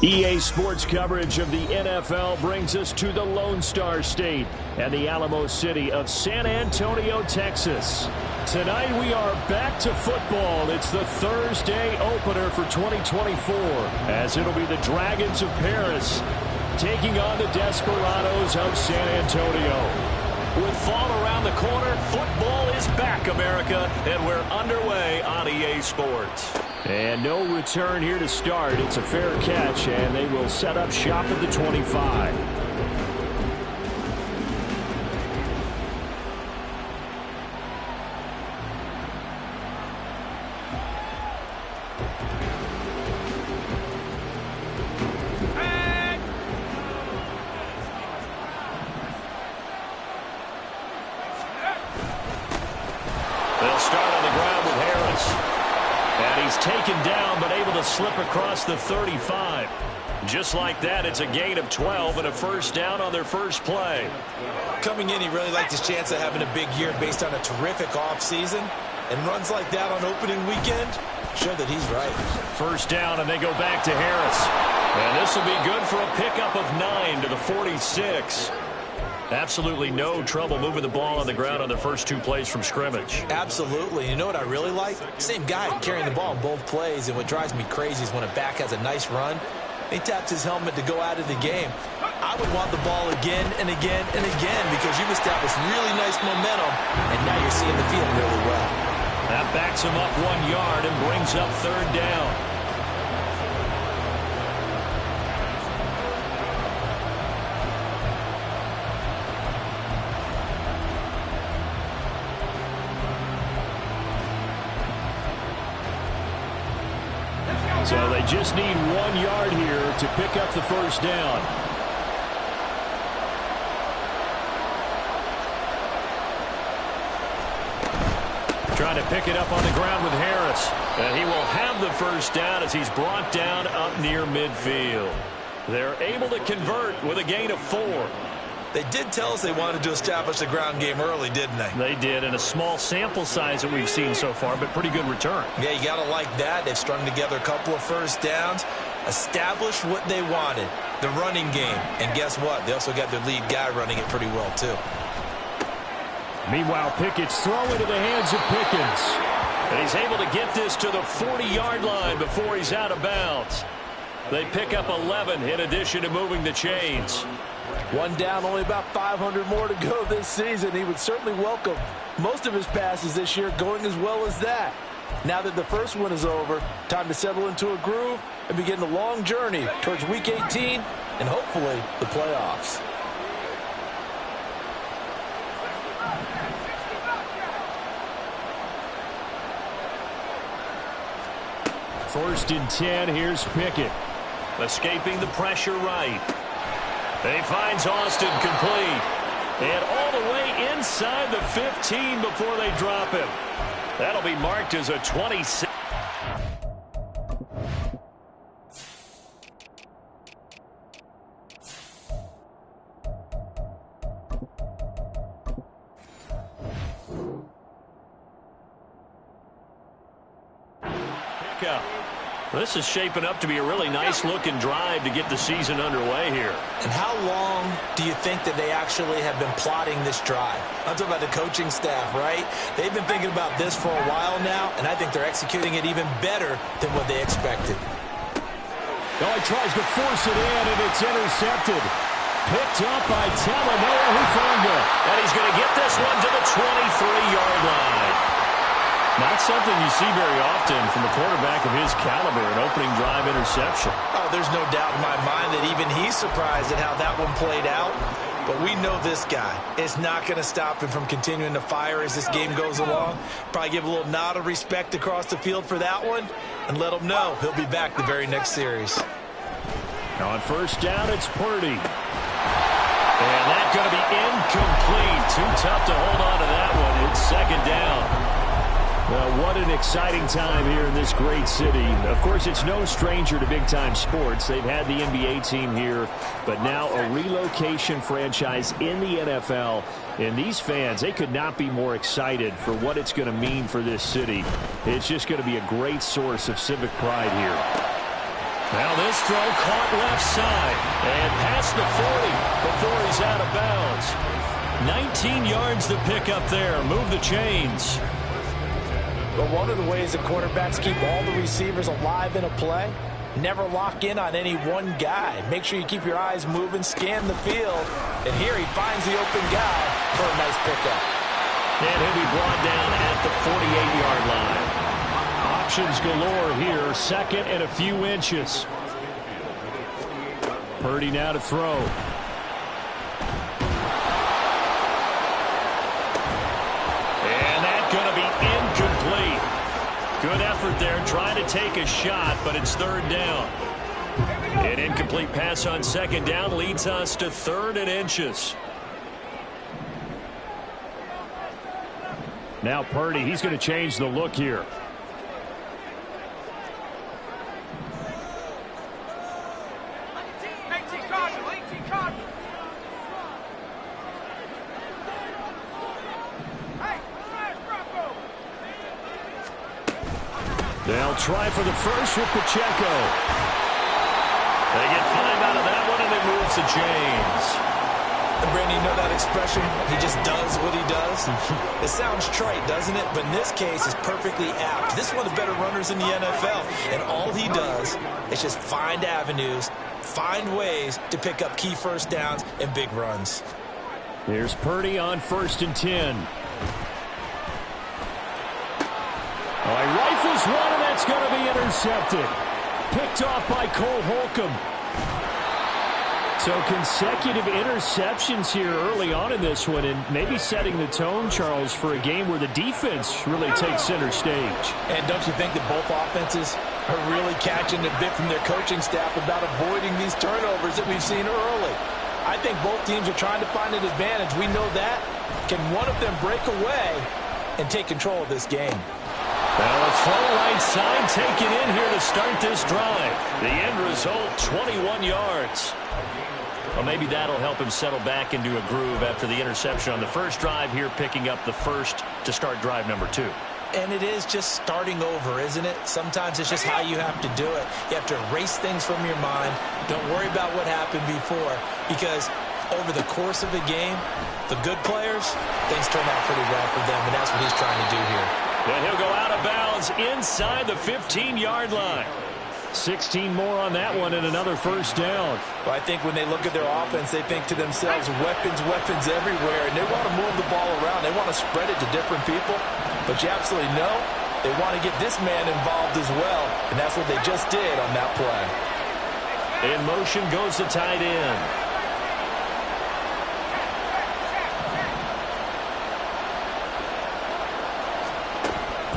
EA Sports coverage of the NFL brings us to the Lone Star State and the Alamo City of San Antonio, Texas. Tonight we are back to football. It's the Thursday opener for 2024, as it'll be the Dragons of Paris taking on the Desperados of San Antonio. With fall around the corner, football is back, America, and we're underway on EA Sports. And no return here to start. It's a fair catch, and they will set up shop at the 25. They'll start on the ground with Harris. And he's taken down, but able to slip across the 35. Just like that, it's a gain of 12 and a first down on their first play. Coming in, he really liked his chance of having a big year based on a terrific offseason. And runs like that on opening weekend show that he's right. First down, and they go back to Harris. And this will be good for a pickup of 9 to the 46. Absolutely no trouble moving the ball on the ground on the first two plays from scrimmage. Absolutely. You know what I really like? Same guy carrying the ball in both plays, and what drives me crazy is when a back has a nice run, he taps his helmet to go out of the game. I would want the ball again and again and again because you've established really nice momentum, and now you're seeing the field really well. That backs him up 1 yard and brings up third down. So they just need 1 yard here to pick up the first down. Trying to pick it up on the ground with Harris. And he will have the first down as he's brought down up near midfield. They're able to convert with a gain of 4. They did tell us they wanted to establish the ground game early, didn't they? They did, and a small sample size that we've seen so far, but pretty good return. Yeah, you got to like that. They've strung together a couple of first downs, established what they wanted, the running game. And guess what? They also got their lead guy running it pretty well, too. Meanwhile, Pickett's throw into the hands of Pickens. And he's able to get this to the 40-yard line before he's out of bounds. They pick up 11 in addition to moving the chains. One down, only about 500 more to go this season. He would certainly welcome most of his passes this year going as well as that. Now that the first one is over, time to settle into a groove and begin the long journey towards Week 18 and hopefully the playoffs. First and 10, here's Pickett. Escaping the pressure right. He finds Austin complete. And all the way inside the 15 before they drop him. That'll be marked as a 26. Pickup. This is shaping up to be a really nice-looking drive to get the season underway here. And how long do you think that they actually have been plotting this drive? I'm talking about the coaching staff, right? They've been thinking about this for a while now, and I think they're executing it even better than what they expected. Oh, he tries to force it in, and it's intercepted. Picked up by Talanoa Hufanga. And he's going to get this one to the 23-yard line. Not something you see very often from a quarterback of his caliber, an opening drive interception. Oh, there's no doubt in my mind that even he's surprised at how that one played out. But we know this guy is not going to stop him from continuing to fire as this game goes along. Probably give a little nod of respect across the field for that one and let him know he'll be back the very next series. On first down, it's Purdy. And that's going to be incomplete. Too tough to hold on to that one. It's second down. Well, what an exciting time here in this great city. Of course, it's no stranger to big-time sports. They've had the NBA team here, but now a relocation franchise in the NFL. And these fans, they could not be more excited for what it's going to mean for this city. It's just going to be a great source of civic pride here. Now this throw caught left side and past the 40 before he's out of bounds. 19 yards to pick up there. Move the chains. But one of the ways that quarterbacks keep all the receivers alive in a play, never lock in on any one guy. Make sure you keep your eyes moving, scan the field. And here he finds the open guy for a nice pickup. And he'll be brought down at the 48-yard line. Options galore here. Second and a few inches. Purdy now to throw. And that's going to be incomplete. Good effort there trying to take a shot, but it's third down. An incomplete pass on second down leads us to third and inches. Now Purdy, he's going to change the look here. They'll try for the first with Pacheco. They get 5 out of that one, and it moves the chains. And Brandon, you know that expression? He just does what he does. It sounds trite, doesn't it? But in this case, it's perfectly apt. This is one of the better runners in the NFL. And all he does is just find avenues, find ways to pick up key first downs and big runs. Here's Purdy on 1st and 10. Oh, he rifles one, and that's going to be intercepted. Picked off by Cole Holcomb. So consecutive interceptions here early on in this one, and maybe setting the tone, Charles, for a game where the defense really takes center stage. And don't you think that both offenses are really catching a bit from their coaching staff about avoiding these turnovers that we've seen early? I think both teams are trying to find an advantage. We know that. Can one of them break away and take control of this game? Well, a throw right side taken in here to start this drive. The end result, 21 yards. Well, maybe that'll help him settle back into a groove after the interception on the first drive here, picking up the first to start drive number 2. And it is just starting over, isn't it? Sometimes it's just how you have to do it. You have to erase things from your mind. Don't worry about what happened before, because over the course of a game, the good players, things turn out pretty well for them, and that's what he's trying to do here. And he'll go out of bounds inside the 15-yard line. 16 more on that one and another first down. Well, I think when they look at their offense, they think to themselves, weapons, weapons everywhere, and they want to move the ball around. They want to spread it to different people, but you absolutely know they want to get this man involved as well, and that's what they just did on that play. In motion goes the tight end.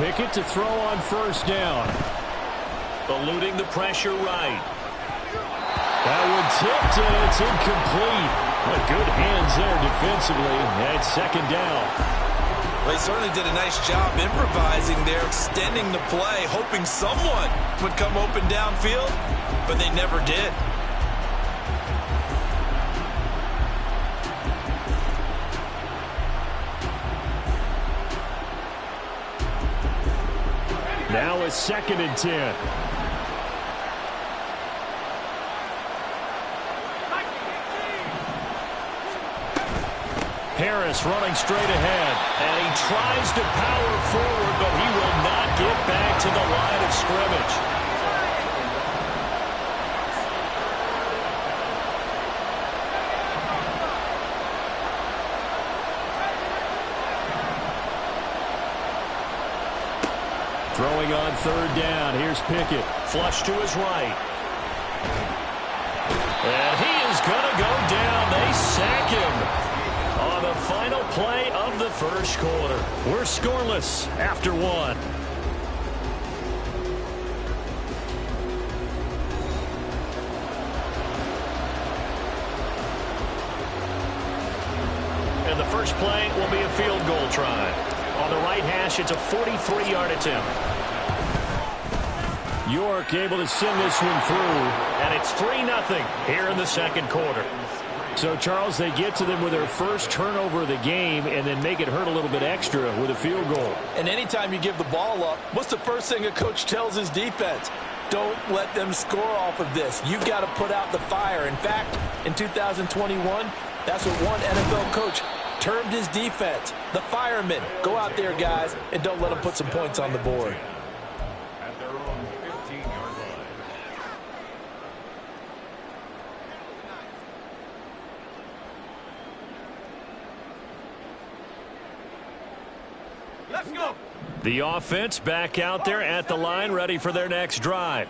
Pickett to throw on first down. Eluding the pressure right. That one tipped, and it's incomplete. But good hands there defensively. And it's second down. Well, he certainly did a nice job improvising there, extending the play, hoping someone would come open downfield, but they never did. Now it's 2nd and 10. Harris running straight ahead, and he tries to power forward, but he will not get back to the line of scrimmage. Throwing on third down. Here's Pickett. Flush to his right. And he is going to go down. They sack him on the final play of the first quarter. We're scoreless after 1. And the first play will be a field goal try. On the right hash, it's a 43-yard attempt. York able to send this one through, and it's 3-0 here in the second quarter. So, Charles, they get to them with their first turnover of the game and then make it hurt a little bit extra with a field goal. And anytime you give the ball up, what's the first thing a coach tells his defense? Don't let them score off of this. You've got to put out the fire. In fact, in 2021, that's what one NFL coach termed his defense, the firemen. Go out there, guys, and don't let them put some points on the board. At their own 15-yard line. Let's go. The offense back out there at the line, ready for their next drive.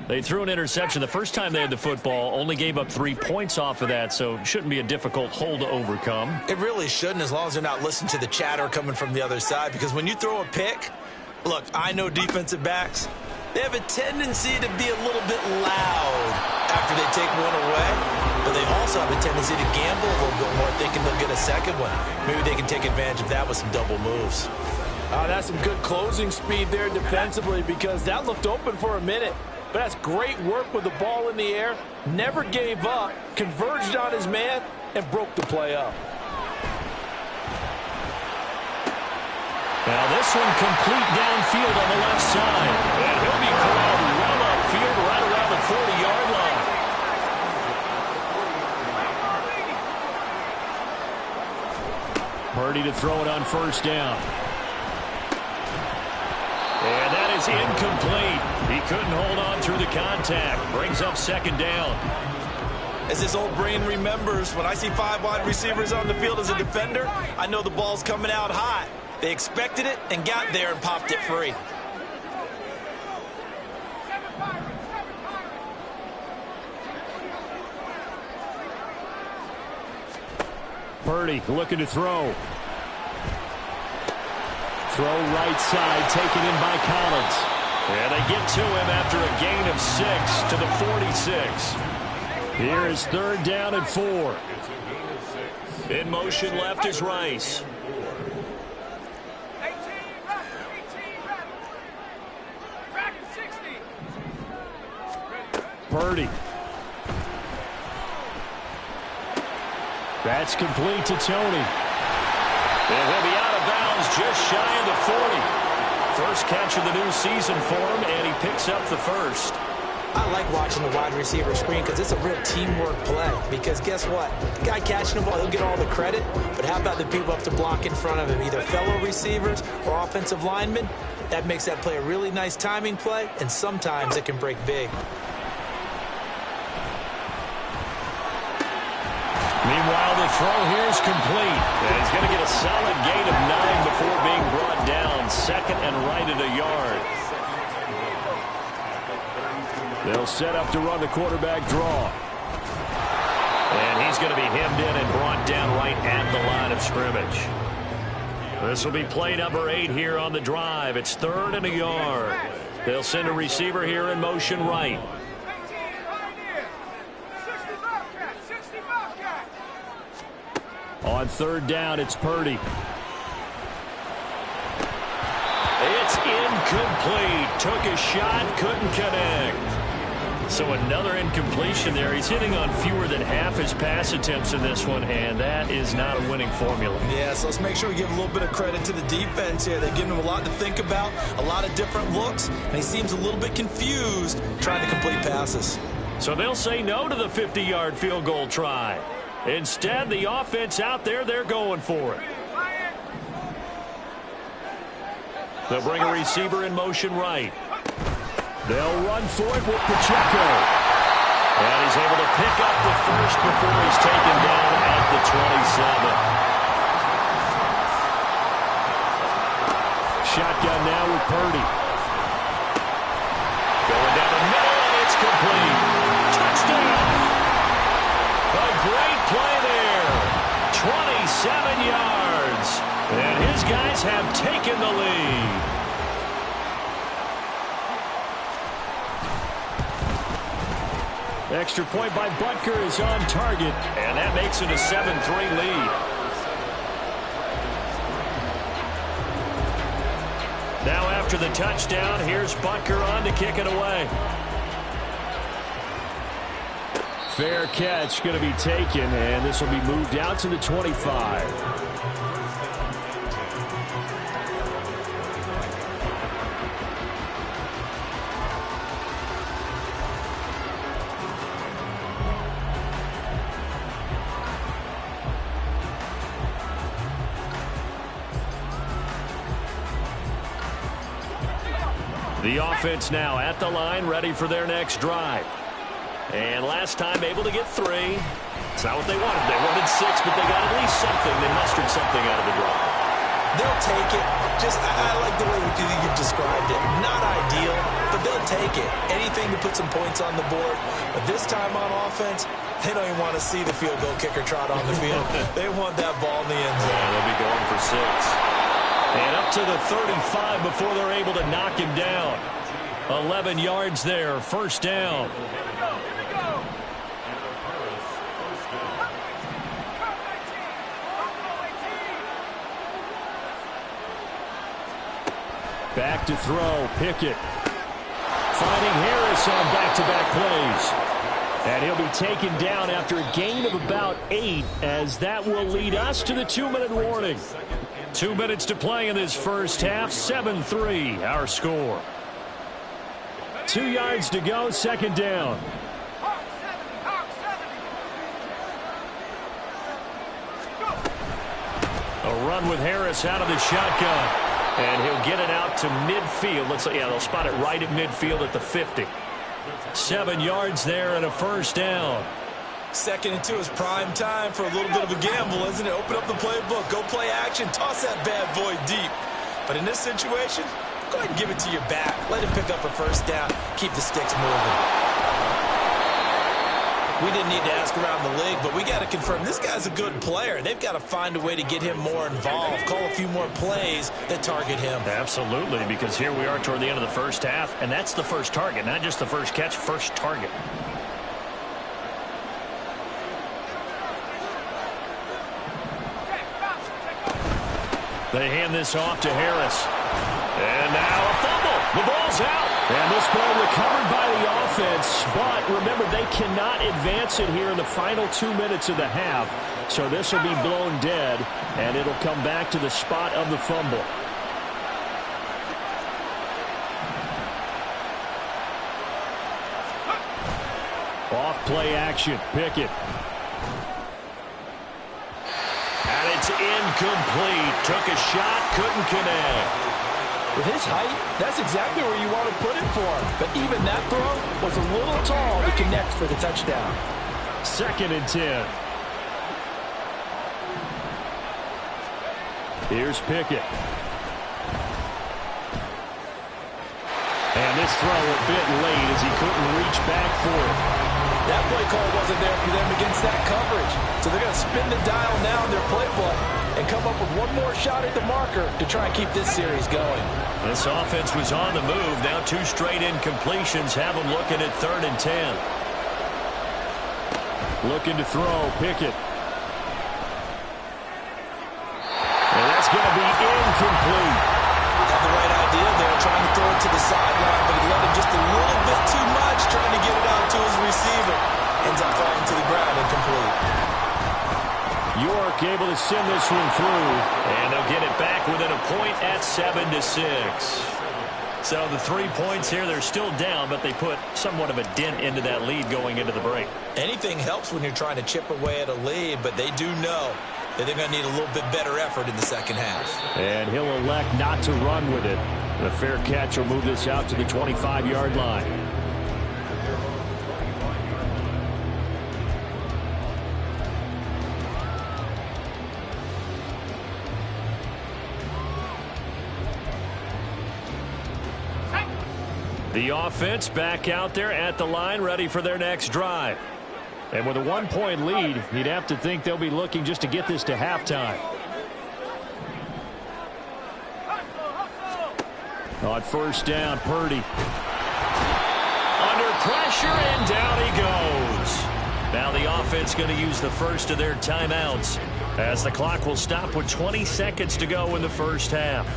They threw an interception the first time they had the football, only gave up 3 points off of that, so it shouldn't be a difficult hole to overcome. It really shouldn't, as long as they're not listening to the chatter coming from the other side, because when you throw a pick, look, I know defensive backs, they have a tendency to be a little bit loud after they take one away, but they also have a tendency to gamble a little bit more, thinking they'll get a second one. Maybe they can take advantage of that with some double moves. That's some good closing speed there defensively, because that looked open for a minute. But that's great work with the ball in the air. Never gave up, converged on his man, and broke the play up. Now this one complete downfield on the left side. And he'll be corralled well upfield right around the 40-yard line. Purdy to throw it on first down. And that is incomplete. He couldn't hold on through the contact. Brings up second down. As his old brain remembers, when I see 5 wide receivers on the field as a defender, I know the ball's coming out hot. They expected it and got there and popped it free. Purdy looking to throw. Throw right side, taken in by Collins. And they get to him after a gain of 6 to the 46. Here is third down and 4. In motion left is Rice. Purdy. That's complete to Tony. And he'll be out of bounds just shy of the 40. First catch of the new season for him, and he picks up the first. I like watching the wide receiver screen because it's a real teamwork play. Because guess what? The guy catching the ball, he'll get all the credit. But how about the people up to block in front of him, either fellow receivers or offensive linemen? That makes that play a really nice timing play, and sometimes it can break big. Meanwhile, the throw here is complete. And he's going to get a solid gain of 9 before being brought down. Second and right at a yard. They'll set up to run the quarterback draw. And he's going to be hemmed in and brought down right at the line of scrimmage. This will be play number 8 here on the drive. It's third and a yard. They'll send a receiver here in motion right. On third down, it's Purdy. It's incomplete. Took a shot, couldn't connect. So another incompletion there. He's hitting on fewer than half his pass attempts in this one, and that is not a winning formula. Yeah, so let's make sure we give a little bit of credit to the defense here. They're giving him a lot to think about, a lot of different looks, and he seems a little bit confused trying to complete passes. So they'll say no to the 50-yard field goal try. Instead, the offense out there, they're going for it. They'll bring a receiver in motion right. They'll run for it with Pacheco. And he's able to pick up the first before he's taken down at the 27. Shotgun now with Purdy. Going down the middle, and it's complete. Touchdown! A great play there. 27 yards. And his guys have taken the lead. Extra point by Butker is on target, and that makes it a 7-3 lead. Now after the touchdown, here's Butker on to kick it away. Fair catch going to be taken, and this will be moved out to the 25. The offense now at the line, ready for their next drive. And last time able to get 3. It's not what they wanted. They wanted 6, but they got at least something. They mustered something out of the drive. They'll take it. I like the way you've described it. Not ideal, but they'll take it. Anything to put some points on the board. But this time on offense, they don't even want to see the field goal kicker trot on the field. They want that ball in the end zone. Yeah, they'll be going for 6. And up to the 35 before they're able to knock him down. 11 yards there, first down. Back to throw, Pickett. Finding Harris on back-to-back plays. And he'll be taken down after a gain of about 8, as that will lead us to the 2-minute warning. 2 minutes to play in this first half, 7-3 our score. 2 yards to go, second down. A run with Harris out of the shotgun. And he'll get it out to midfield. They'll spot it right at midfield at the 50. 7 yards there and a first down. 2nd and 2 is prime time for a little bit of a gamble, isn't it? Open up the playbook, go play action, toss that bad boy deep. But in this situation, go ahead and give it to your back. Let him pick up a first down. Keep the sticks moving. We didn't need to ask around the league, but we got to confirm this guy's a good player. They've got to find a way to get him more involved, call a few more plays that target him. Absolutely, because here we are toward the end of the first half, and that's the first target, not just the first catch, first target. They hand this off to Harris. And now a fumble. The ball's out. And this ball recovered by the offense. But remember, they cannot advance it here in the final 2 minutes of the half. So this will be blown dead, and it'll come back to the spot of the fumble. Off play action. Pickett. And it's incomplete. Took a shot, couldn't connect. With his height, that's exactly where you want to put it for him. But even that throw was a little tall to connect for the touchdown. 2nd and 10. Here's Pickett. And this throw a bit late as he couldn't reach back for it. That play call wasn't there for them against that coverage. So they're going to spin the dial now in their playbook and come up with one more shot at the marker to try and keep this series going. This offense was on the move. Now 2 straight incompletions have them looking at 3rd and 10. Looking to throw, Pickett. And that's going to be incomplete. Had the right idea there, trying to throw it to the sideline, but he let him just a little bit too much, trying to get it out to his receiver. Ends up falling to the ground, incomplete. York able to send this one through, and they'll get it back within a point at 7-6. So the 3 points here, they're still down, but they put somewhat of a dent into that lead going into the break. Anything helps when you're trying to chip away at a lead, but they do know that they're going to need a little bit better effort in the second half. And he'll elect not to run with it. The fair catch will move this out to the 25-yard line. The offense back out there at the line, ready for their next drive. And with a 1-point lead, you'd have to think they'll be looking just to get this to halftime. On first down, Purdy. Under pressure, and down he goes. Now the offense going to use the first of their timeouts, as the clock will stop with 20 seconds to go in the first half.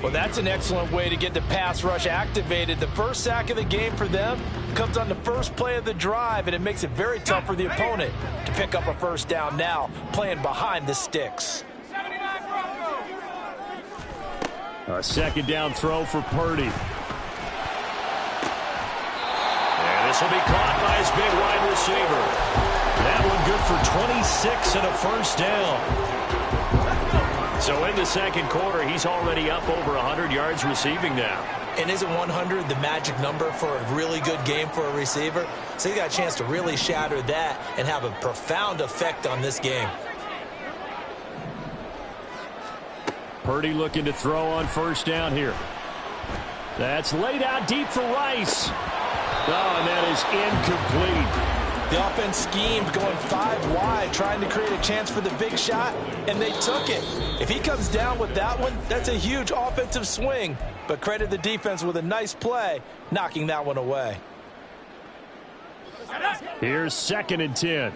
Well, that's an excellent way to get the pass rush activated. The first sack of the game for them comes on the first play of the drive, and it makes it very tough for the opponent to pick up a first down now, playing behind the sticks. A second down throw for Purdy. And this will be caught by his big wide receiver. That one good for 26 and a first down. So in the second quarter, he's already up over 100 yards receiving now. And isn't 100 the magic number for a really good game for a receiver? So he got a chance to really shatter that and have a profound effect on this game. Purdy looking to throw on first down here. That's laid out deep for Rice. Oh, and that is incomplete. The offense schemed going 5 wide, trying to create a chance for the big shot, and they took it. If he comes down with that one, that's a huge offensive swing. But credit the defense with a nice play, knocking that one away. Here's 2nd and 10.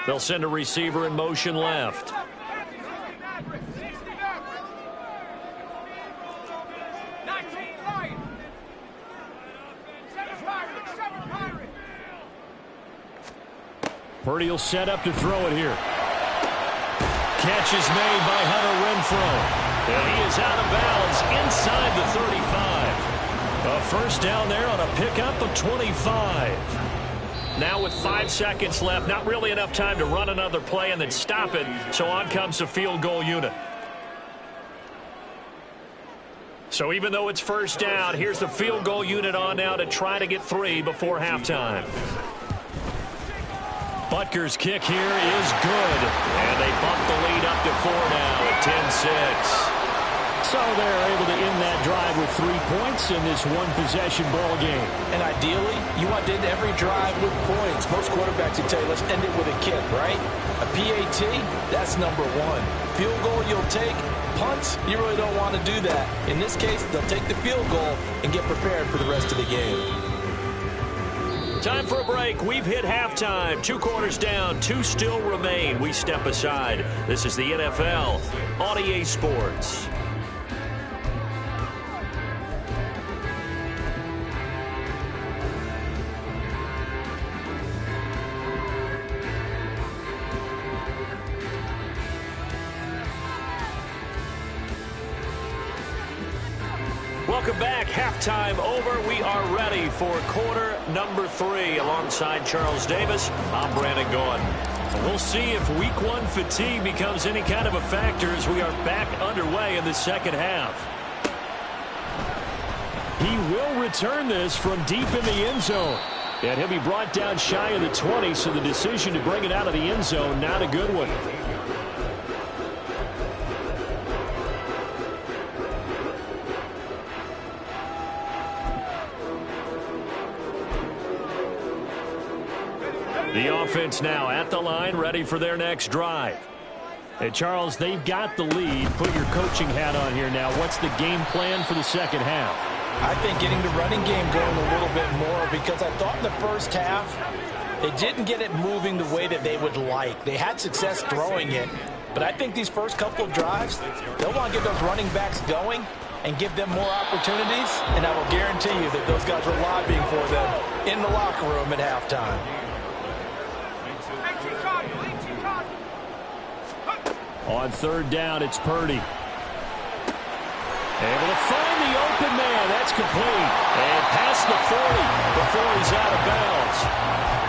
They'll send a receiver in motion left. Purdy will set up to throw it here. Catch is made by Hunter Renfrow. And he is out of bounds inside the 35. A first down there on a pickup of 25. Now with 5 seconds left, not really enough time to run another play and then stop it. So on comes the field goal unit. So even though it's first down, here's the field goal unit on now to try to get 3 before halftime. Butker's kick here is good. And they bump the lead up to 4 now at 10-6. So they're able to end that drive with 3 points in this one-possession ball game. And ideally, you want to end every drive with points. Most quarterbacks would tell you, let's end it with a kick, right? A PAT, that's number 1. Field goal you'll take. Punts, you really don't want to do that. In this case, they'll take the field goal and get prepared for the rest of the game. Time for a break. We've hit halftime. 2 quarters down. 2 still remain. We step aside. This is the NFL on EA Sports. Welcome back. Halftime over. We are ready for quarter number 3. Alongside Charles Davis, I'm Brandon Gordon. We'll see if week 1 fatigue becomes any kind of a factor as we are back underway in the second half. He will return this from deep in the end zone. And he'll be brought down shy of the 20, so the decision to bring it out of the end zone, not a good one. The offense now at the line, ready for their next drive. Hey, Charles, they've got the lead. Put your coaching hat on here now. What's the game plan for the second half? I think getting the running game going a little bit more, because I thought in the first half they didn't get it moving the way that they would like. They had success throwing it, but I think these first couple of drives, they'll want to get those running backs going and give them more opportunities, and I will guarantee you that those guys were lobbying for them in the locker room at halftime. On third down, it's Purdy. Able to find the open man. That's complete. And past the 40 before he's out of bounds.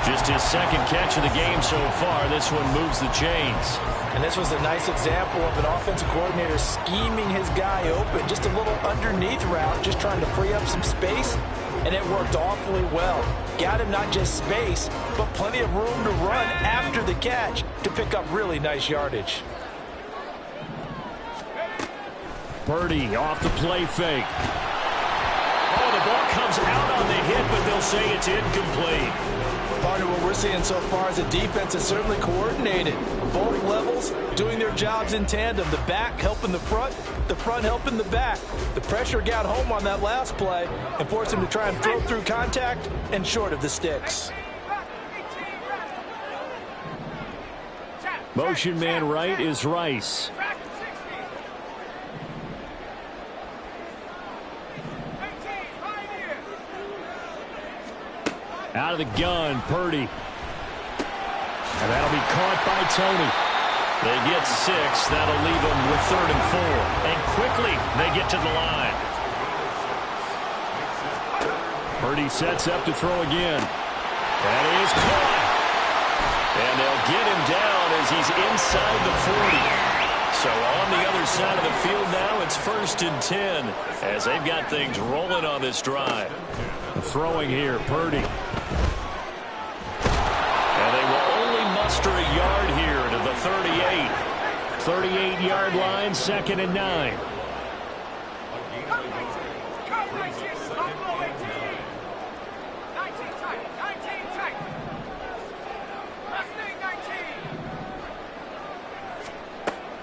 Just his second catch of the game so far. This one moves the chains. And this was a nice example of an offensive coordinator scheming his guy open. Just a little underneath route, just trying to free up some space. And it worked awfully well. Got him not just space, but plenty of room to run after the catch to pick up really nice yardage. Purdy off the play fake. Oh, the ball comes out on the hit, but they'll say it's incomplete. Partner, what we're seeing so far is the defense is certainly coordinated. Both levels doing their jobs in tandem. The back helping the front helping the back. The pressure got home on that last play and forced him to try and throw through contact and short of the sticks. Motion man right is Rice. Out of the gun, Purdy. And that'll be caught by Tony. They get 6. That'll leave them with 3rd and 4. And quickly, they get to the line. Purdy sets up to throw again. That is caught. And they'll get him down as he's inside the 40. So on the other side of the field now, it's 1st and 10 as they've got things rolling on this drive. Throwing here, Purdy. And they will only muster a yard here to the 38. 38-yard line, 2nd and 9.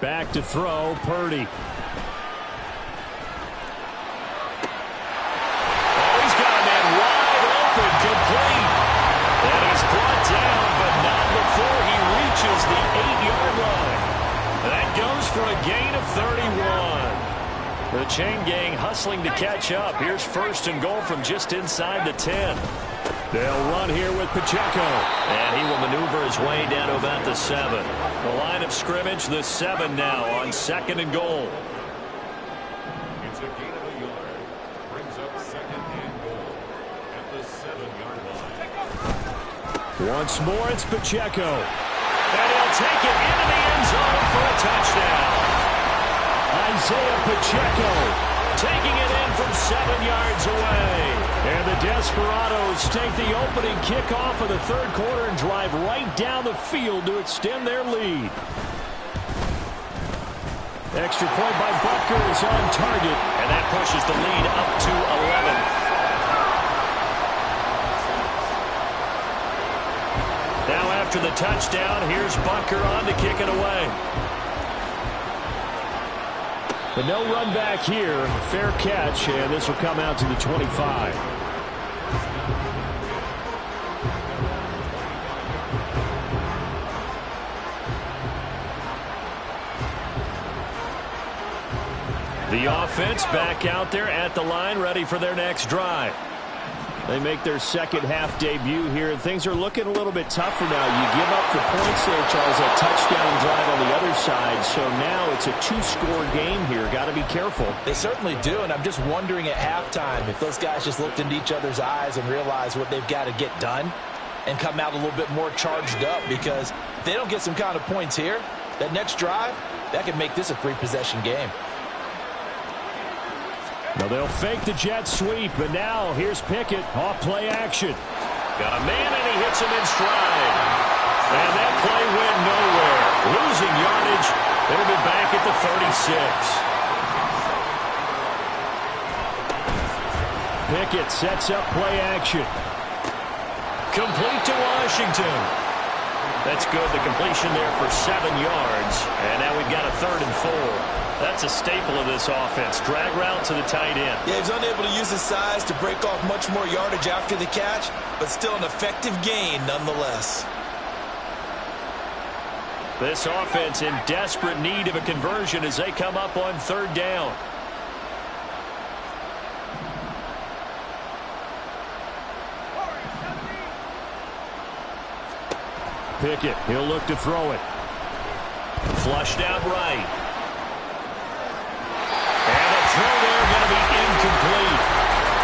Back to throw, Purdy. Complete. And he's brought down, but not before he reaches the 8-yard line. That goes for a gain of 31. The chain gang hustling to catch up. Here's 1st and goal from just inside the 10. They'll run here with Pacheco. And he will maneuver his way down to about the 7. The line of scrimmage, the 7 now on 2nd and goal. It's a gain of a yard. Brings up 2nd and goal at the 7-yard line. Once more, it's Pacheco. And he'll take it into the end zone for a touchdown. Isaiah Pacheco taking it in from 7 yards away. And the Desperados take the opening kickoff of the 3rd quarter and drive right down the field to extend their lead. Extra point by Butker is on target. And that pushes the lead up to 11. Now after the touchdown, here's Butker on to kick it away. But no run back here. Fair catch, and this will come out to the 25. The offense back out there at the line, ready for their next drive. They make their second-half debut here, and things are looking a little bit tougher now. You give up the points there, Charles, a touchdown drive on the other side. So now it's a 2-score game here. Got to be careful. They certainly do, and I'm just wondering at halftime if those guys just looked into each other's eyes and realized what they've got to get done and come out a little bit more charged up, because if they don't get some kind of points here, that next drive, that could make this a 3-possession game. Now they'll fake the jet sweep, but now here's Pickett off play action. Got a man, and he hits him in stride. And that play went nowhere. Losing yardage. It'll be back at the 36. Pickett sets up play action. Complete to Washington. That's good. The completion there for 7 yards. And now we've got a 3rd and 4. That's a staple of this offense. Drag route to the tight end. Yeah, he's unable to use his size to break off much more yardage after the catch, but still an effective gain nonetheless. This offense in desperate need of a conversion as they come up on 3rd down. Pickett, he'll look to throw it. Flushed out right. Throw there going to be incomplete.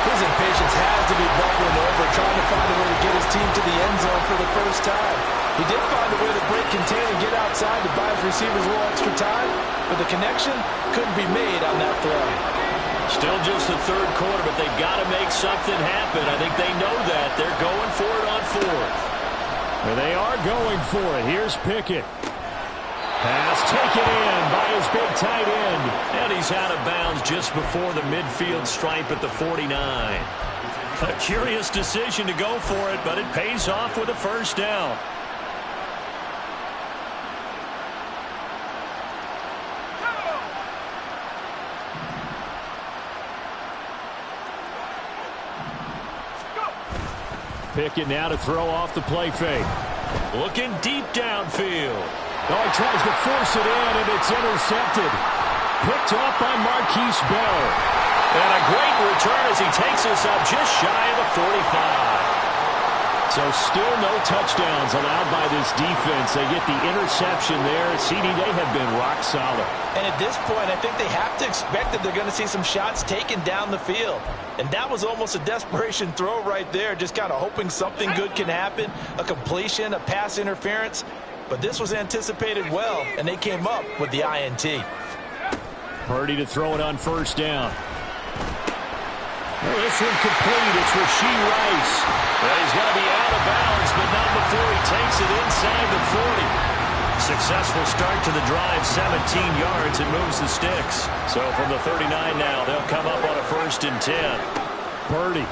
His impatience has to be bubbling over, trying to find a way to get his team to the end zone for the first time. He did find a way to break contain and get outside to buy his receivers a little extra time, but the connection couldn't be made on that throw. Still just the 3rd quarter, but they've got to make something happen. I think they know that. They're going for it on 4th. And they are going for it. Here's Pickett. Pass taken in by his big tight end. And he's out of bounds just before the midfield stripe at the 49. A curious decision to go for it, but it pays off with a 1st down. Pickett now to throw off the play fake. Looking deep downfield. Oh, he tries to force it in, and it's intercepted. Picked off by Marquise Bell. And a great return as he takes us up just shy of the 45. So still no touchdowns allowed by this defense. They get the interception there. CD, they have been rock solid. And at this point, I think they have to expect that they're going to see some shots taken down the field. And that was almost a desperation throw right there, just kind of hoping something good can happen, a completion, a pass interference. but this was anticipated well, and they came up with the INT. Purdy to throw it on first down. Well, this one complete. It's Rashee Rice. Well, he's got to be out of bounds, but not before he takes it inside the 40. Successful start to the drive, 17 yards, and moves the sticks. So from the 39 now, they'll come up on a 1st and 10. Purdy.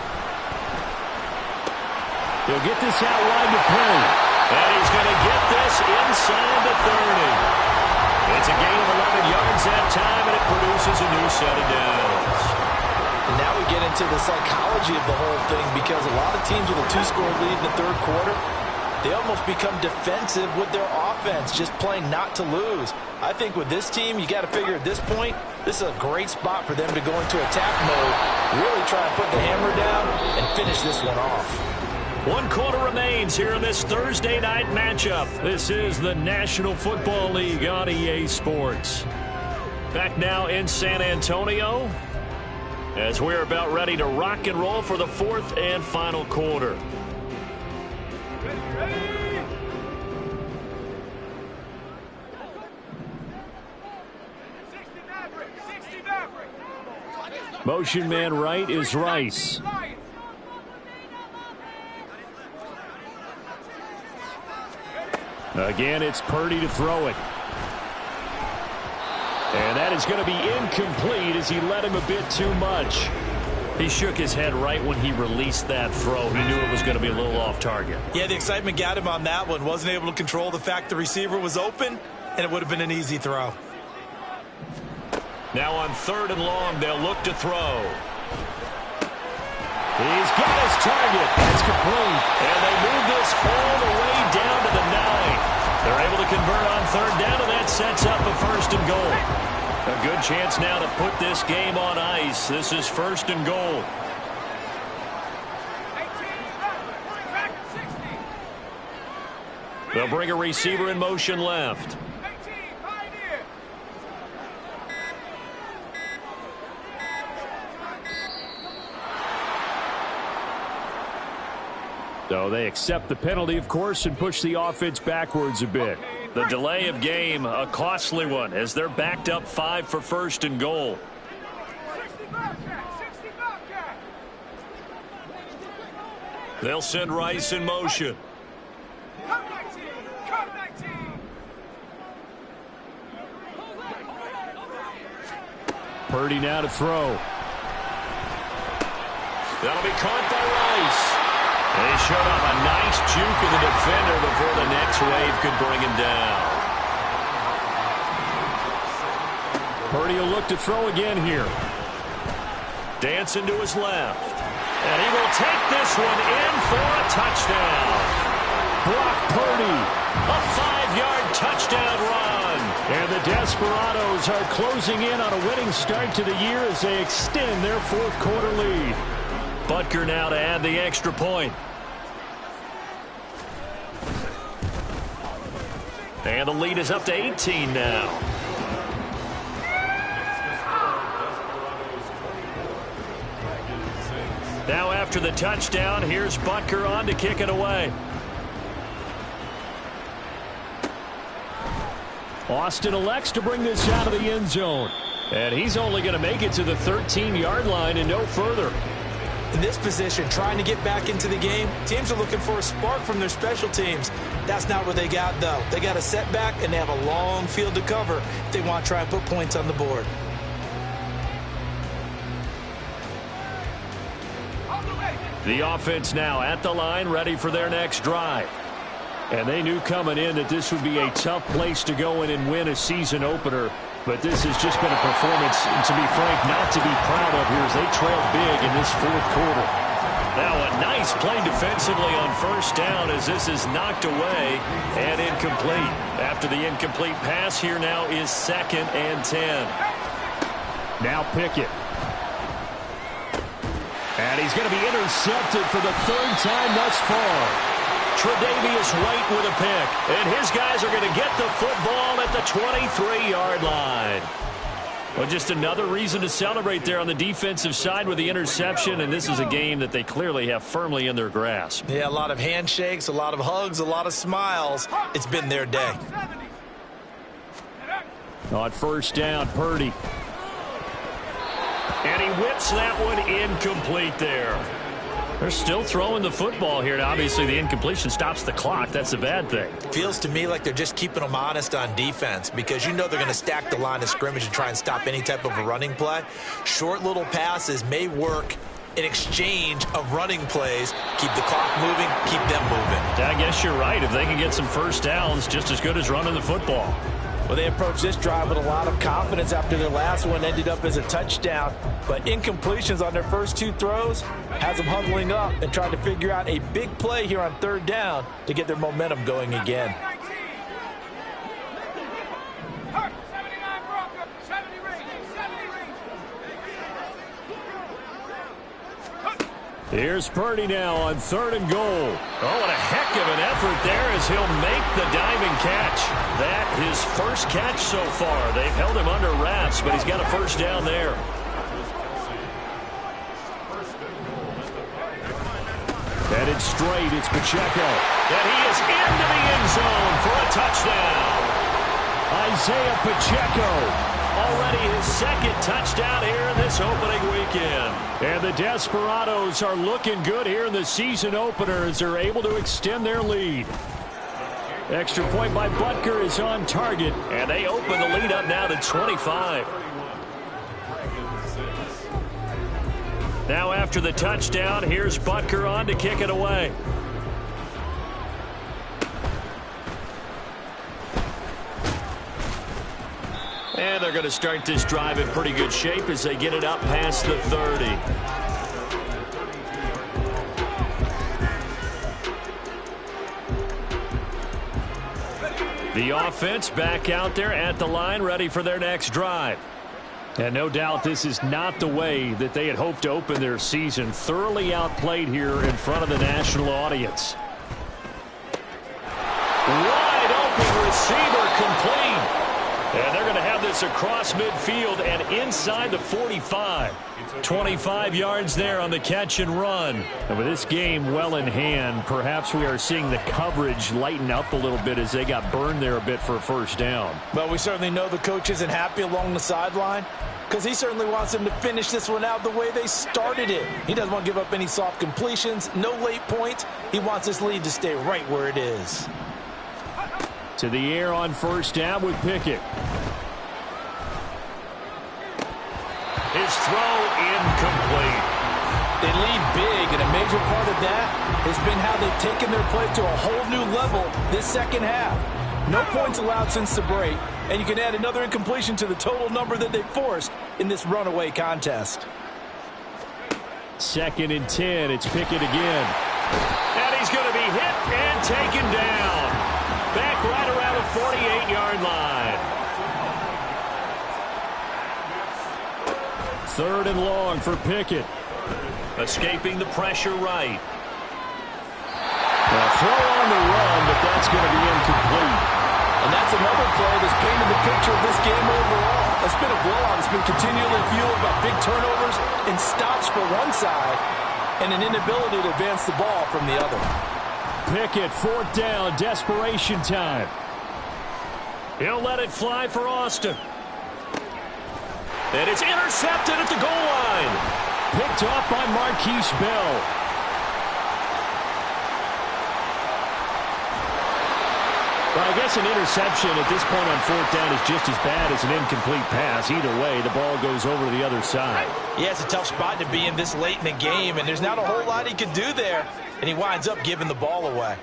He'll get this out wide to Purdy. And he's going to get this inside the 30. It's a gain of 11 yards that time, and it produces a new set of downs. And now we get into the psychology of the whole thing, because a lot of teams with a 2-score lead in the 3rd quarter, they almost become defensive with their offense, just playing not to lose. I think with this team, you got to figure at this point, this is a great spot for them to go into attack mode, really try and put the hammer down and finish this one off. 1 quarter remains here in this Thursday night matchup. This is the National Football League on EA Sports. Back now in San Antonio as we're about ready to rock and roll for the 4th and final quarter. Motion man right is Rice. Again, it's Purdy to throw it. And that is going to be incomplete as he let him a bit too much. He shook his head right when he released that throw. He knew it was going to be a little off target. Yeah, the excitement got him on that one. Wasn't able to control the fact the receiver was open, and it would have been an easy throw. Now on 3rd and long, they'll look to throw. He's got his target. That's complete. And they move this all the way down to the 9. They're able to convert on 3rd down, and that sets up a 1st and goal. A good chance now to put this game on ice. This is 1st and goal. They'll bring a receiver in motion left. So they accept the penalty, of course, and push the offense backwards a bit. The delay of game, a costly one, as they're backed up 5 for 1st and goal. They'll send Rice in motion. Purdy now to throw. That'll be caught by Rice. They showed off a nice juke of the defender before the next wave could bring him down. Purdy will look to throw again here. Dancing to his left. And he will take this one in for a touchdown. Brock Purdy, a 5-yard touchdown run. And the Desperados are closing in on a winning start to the year as they extend their 4th quarter lead. Butker now to add the extra point. And the lead is up to 18 now. Now after the touchdown, here's Butker on to kick it away. Austin elects to bring this out of the end zone. And he's only going to make it to the 13-yard line and no further. In this position, trying to get back into the game, teams are looking for a spark from their special teams. That's not what they got, though. They got a setback, and they have a long field to cover if they want to try and put points on the board. The offense now at the line, ready for their next drive. And they knew coming in that this would be a tough place to go in and win a season opener. But this has just been a performance, to be frank, not to be proud of here as they trail big in this 4th quarter. Now a nice play defensively on 1st down as this is knocked away and incomplete. After the incomplete pass, here now is 2nd and 10. Now Pickett. And he's going to be intercepted for the 3rd time thus far. Tre'Davious White with a pick. And his guys are going to get the football at the 23-yard line. Well, just another reason to celebrate there on the defensive side with the interception, and this is a game that they clearly have firmly in their grasp. Yeah, a lot of handshakes, a lot of hugs, a lot of smiles. It's been their day. On first down, Purdy. And he whips that one incomplete there. They're still throwing the football here. Now, obviously, the incompletion stops the clock. That's a bad thing. Feels to me like they're just keeping them honest on defense because you know they're going to stack the line of scrimmage and try and stop any type of a running play. Short little passes may work in exchange of running plays. Keep the clock moving, keep them moving. I guess you're right. If they can get some first downs, just as good as running the football. Well, they approached this drive with a lot of confidence after their last one ended up as a touchdown. But incompletions on their first two throws has them huddling up and trying to figure out a big play here on third down to get their momentum going again. Here's Purdy now on 3rd and goal. Oh, what a heck of an effort there as he'll make the diving catch. That his first catch so far. They've held him under wraps, but he's got a first down there. Headed straight, it's Pacheco. And he is into the end zone for a touchdown. Isaiah Pacheco. Already his second touchdown here in this opening weekend. And the Desperados are looking good here in the season opener as they're able to extend their lead. Extra point by Butker is on target, and they open the lead up now to 25. Now after the touchdown, here's Butker on to kick it away. And they're going to start this drive in pretty good shape as they get it up past the 30. The offense back out there at the line, ready for their next drive. And no doubt this is not the way that they had hoped to open their season. Thoroughly outplayed here in front of the national audience. Wide open receiver complete. And they're going to have this across midfield and inside the 45. 25 yards there on the catch and run. And with this game well in hand, perhaps we are seeing the coverage lighten up a little bit as they got burned there a bit for a first down. But we certainly know the coach isn't happy along the sideline because he certainly wants them to finish this one out the way they started it. He doesn't want to give up any soft completions, no late points. He wants this lead to stay right where it is. To the air on first down with Pickett. His throw incomplete. They lead big, and a major part of that has been how they've taken their play to a whole new level this second half. No points allowed since the break, and you can add another incompletion to the total number that they forced in this runaway contest. 2nd and 10. It's Pickett again. And he's going to be hit and taken down. Back right around the 48-yard line. 3rd and long for Pickett. Escaping the pressure right. A throw on the run, but that's going to be incomplete. And that's another play that's painted the picture of this game overall. It's been a blowout. It's been continually fueled by big turnovers and stops for one side and an inability to advance the ball from the other. Pickett, 4th down, desperation time. He'll let it fly for Austin. And it's intercepted at the goal line. Picked off by Marquise Bell. Well, I guess an interception at this point on 4th down is just as bad as an incomplete pass. Either way, the ball goes over to the other side. Yeah, it's a tough spot to be in this late in the game, and there's not a whole lot he could do there. And he winds up giving the ball away.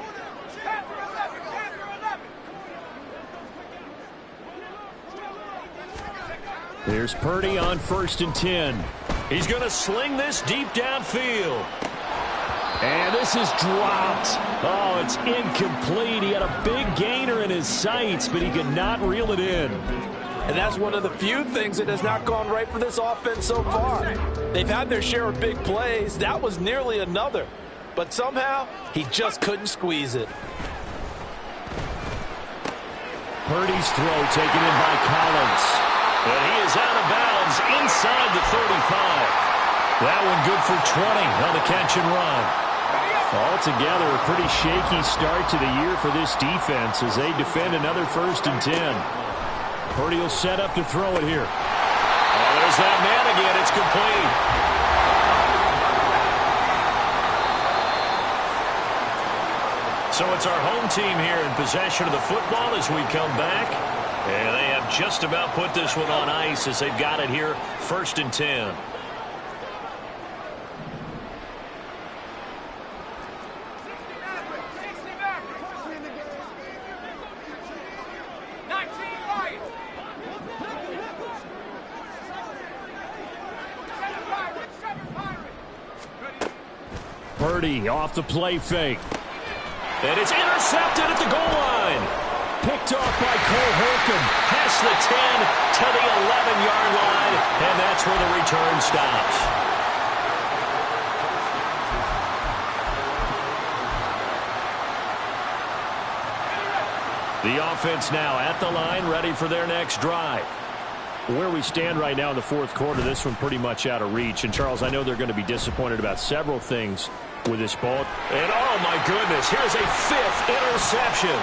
Here's Purdy on 1st and 10. He's going to sling this deep downfield. And this is dropped. Oh, it's incomplete. He had a big gainer in his sights, but he could not reel it in. And that's one of the few things that has not gone right for this offense so far. They've had their share of big plays. That was nearly another. But somehow, he just couldn't squeeze it. Purdy's throw taken in by Collins. And he is out of bounds inside the 35. That one good for 20 on the catch and run. Altogether, a pretty shaky start to the year for this defense as they defend another 1st and 10. Purdy will set up to throw it here. Oh, there's that man again. It's complete. So it's our home team here in possession of the football as we come back. And they have just about put this one on ice as they've got it here, 1st and 10. Purdy off the play fake. And it's intercepted at the goal line. Picked off by Cole Holcomb. Past the 10 to the 11-yard line. And that's where the return stops. The offense now at the line, ready for their next drive. Where we stand right now in the 4th quarter, this one pretty much out of reach. And, Charles, I know they're going to be disappointed about several things with this ball. And, oh, my goodness, here's a 5th interception.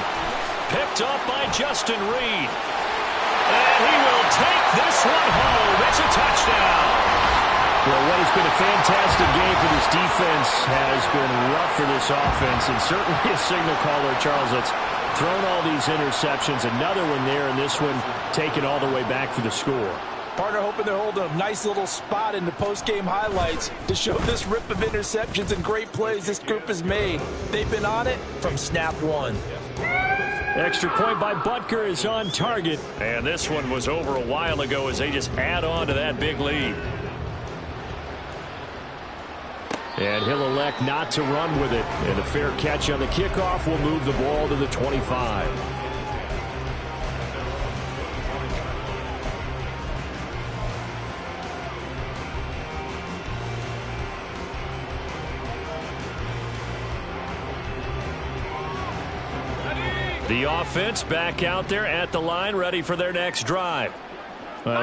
Picked up by Justin Reed. And he will take this one home. It's a touchdown. Well, what has been a fantastic game for this defense has been rough for this offense. And certainly a signal caller, Charles, that's thrown all these interceptions. Another one there, and this one taken all the way back for the score. Partner hoping they're holding a nice little spot in the post-game highlights to show this rip of interceptions and great plays this group has made. They've been on it from snap one. Extra point by Butker is on target. And this one was over a while ago as they just add on to that big lead. And he'll elect not to run with it. And a fair catch on the kickoff will move the ball to the 25. The offense back out there at the line, ready for their next drive.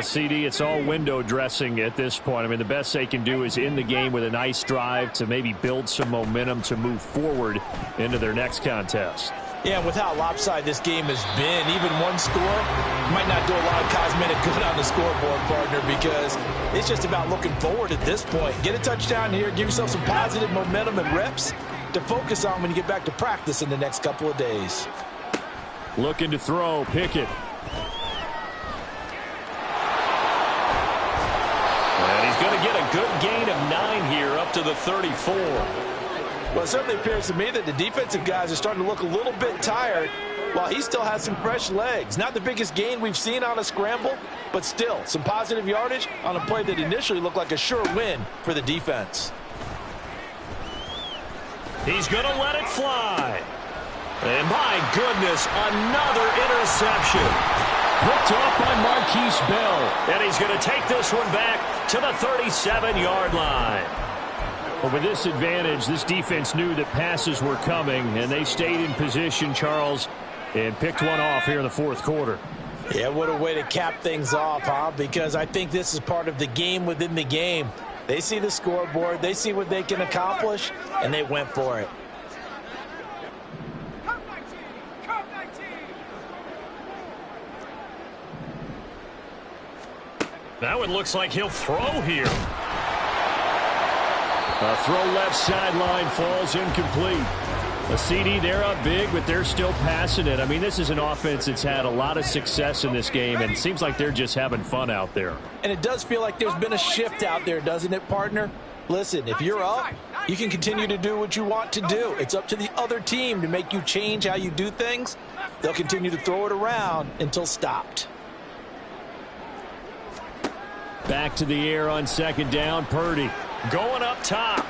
CD, it's all window dressing at this point. I mean, the best they can do is in the game with a nice drive to maybe build some momentum to move forward into their next contest. Yeah, with how lopsided this game has been, even one score might not do a lot of cosmetic good on the scoreboard, partner, because it's just about looking forward at this point. Get a touchdown here, give yourself some positive momentum and reps to focus on when you get back to practice in the next couple of days. Looking to throw, Pickett. And he's going to get a good gain of 9 here up to the 34. Well, it certainly appears to me that the defensive guys are starting to look a little bit tired while he still has some fresh legs. Not the biggest gain we've seen on a scramble, but still some positive yardage on a play that initially looked like a sure win for the defense. He's going to let it fly. And my goodness, another interception. Picked off by Marquise Bell. And he's going to take this one back to the 37-yard line. But with this advantage, this defense knew that passes were coming, and they stayed in position, Charles, and picked one off here in the 4th quarter. Yeah, what a way to cap things off, huh? Because I think this is part of the game within the game. They see the scoreboard, they see what they can accomplish, and they went for it. That one looks like he'll throw here. A throw left sideline falls incomplete. A CD, they're up big, but they're still passing it. I mean, this is an offense that's had a lot of success in this game, and it seems like they're just having fun out there. And it does feel like there's been a shift out there, doesn't it, partner? Listen, if you're up, you can continue to do what you want to do. It's up to the other team to make you change how you do things. They'll continue to throw it around until stopped. Back to the air on 2nd down, Purdy. Going up top.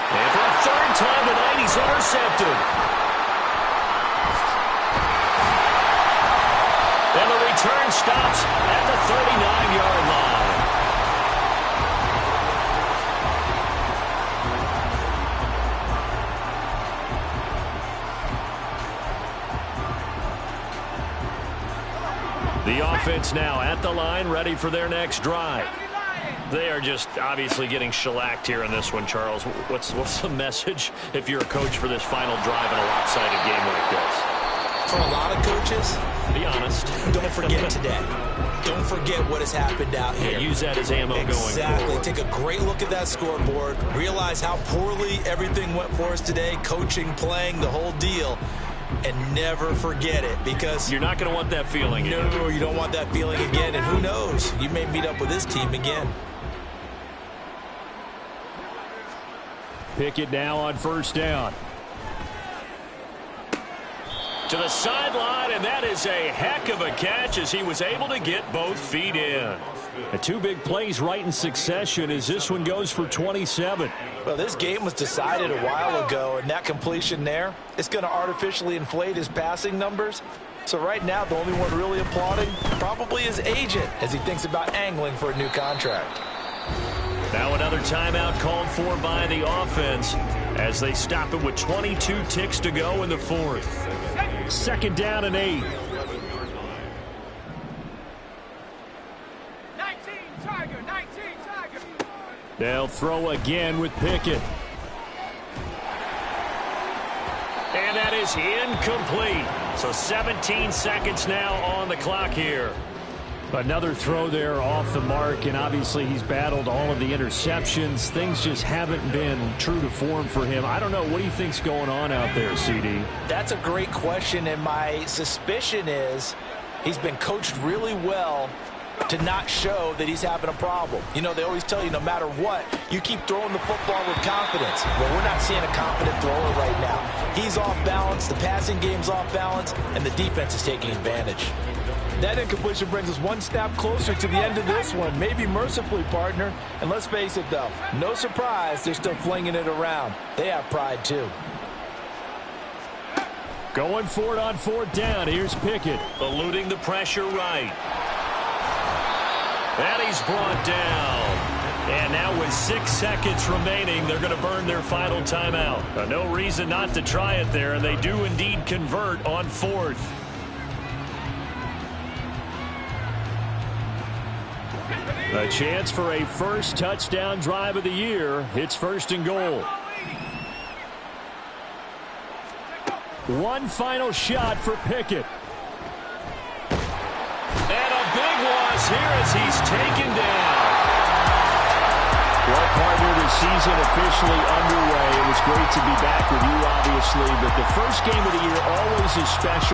And for a 3rd time tonight, he's intercepted. And the return stops at the 39-yard line. The offense now at the line, ready for their next drive. They are just obviously getting shellacked here in this one, Charles. What's the message if you're a coach for this final drive in a lopsided game like this? For a lot of coaches, be honest. Don't forget today. Don't forget what has happened out here. Use that as ammo going forward. Exactly. Take a great look at that scoreboard. Realize how poorly everything went for us today. Coaching, playing, the whole deal. And never forget it, because you're not going to want that feeling again. No, you don't want that feeling again. And who knows? You may meet up with this team again. Pickett now on first down. To the sideline, and that is a heck of a catch as he was able to get both feet in. The two big plays right in succession as this one goes for 27. Well, this game was decided a while ago, and that completion there, it's going to artificially inflate his passing numbers. So right now, the only one really applauding probably his agent as he thinks about angling for a new contract. Now another timeout called for by the offense as they stop it with 22 ticks to go in the fourth. Second down and 8. 19, Tiger, 19, Tiger. They'll throw again with Pickett. And that is incomplete. So 17 seconds now on the clock here. Another throw there off the mark, and obviously he's battled all of the interceptions. Things just haven't been true to form for him. I don't know. What do you think's going on out there, CD? That's a great question, and my suspicion is he's been coached really well to not show that he's having a problem. You know, they always tell you no matter what, you keep throwing the football with confidence. Well, we're not seeing a confident thrower right now. He's off balance, the passing game's off balance, and the defense is taking advantage. That incompletion brings us one step closer to the end of this one. Maybe mercifully, partner. And let's face it, though, no surprise they're still flinging it around. They have pride, too. Going for it on fourth down. Here's Pickett. Eluding the pressure right. And he's brought down. And now with 6 seconds remaining, they're going to burn their final timeout. No reason not to try it there, and they do indeed convert on fourth. A chance for a first touchdown drive of the year. It's first and goal. One final shot for Pickett. And a big loss here as he's taken down. Well, partner, the season officially underway. It was great to be back with you, obviously, but the first game of the year always is special.